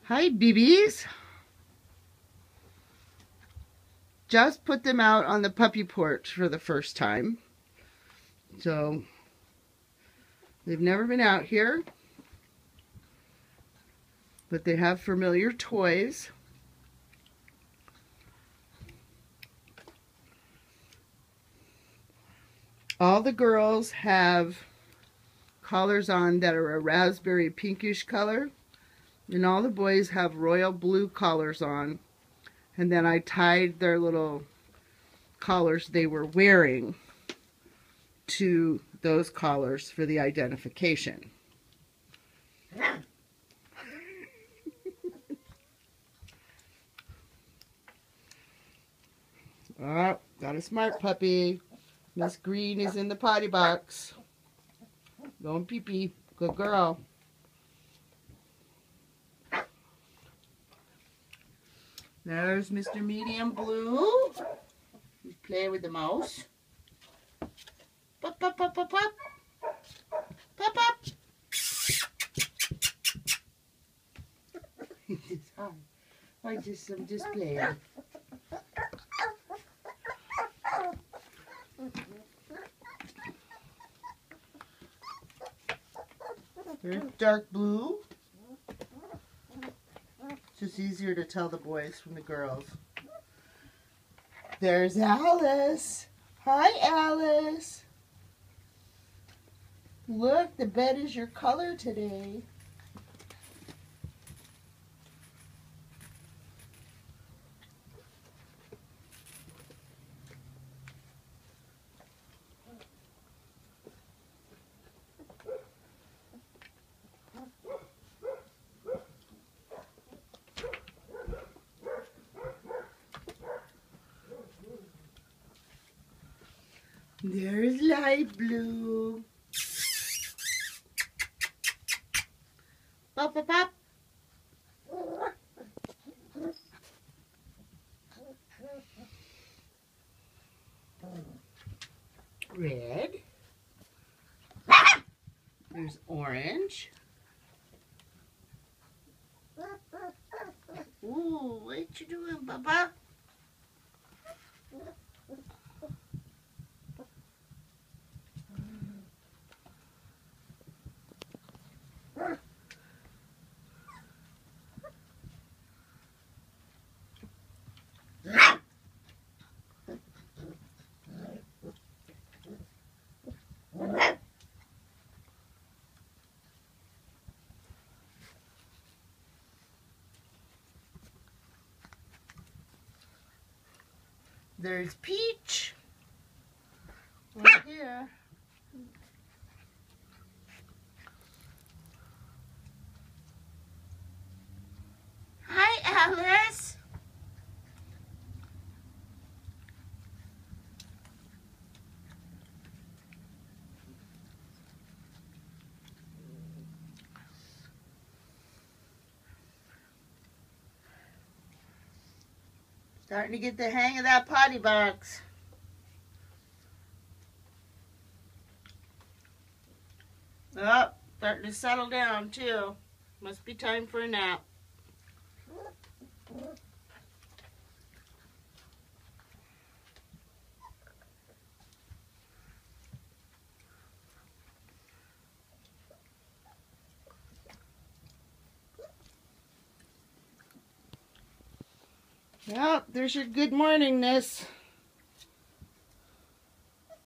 Hi, babies. Just put them out on the puppy porch for the first time. So, they've never been out here. But they have familiar toys. All the girls have collars on that are a raspberry pinkish color. And all the boys have royal blue collars on. And then I tied their little collars they were wearing to those collars for the identification. Oh, got a smart puppy. Miss Green is in the potty box. Going pee-pee. Good girl. There's Mr. Medium Blue. He's playing with the mouse. Pop, pop, pop, pop, pop. Pop, pop. I'm just playing. Here's Dark Blue. It's just easier to tell the boys from the girls. There's Alice. Hi, Alice. Look, the bed is your color today. There's Light Blue. Pop, pop, pop. Red. There's Orange. Ooh, what you doing, Baba? There's Peach. Right here. Hi, Alice. Starting to get the hang of that potty box. Oh, starting to settle down too. Must be time for a nap. Well, there's your good morningness.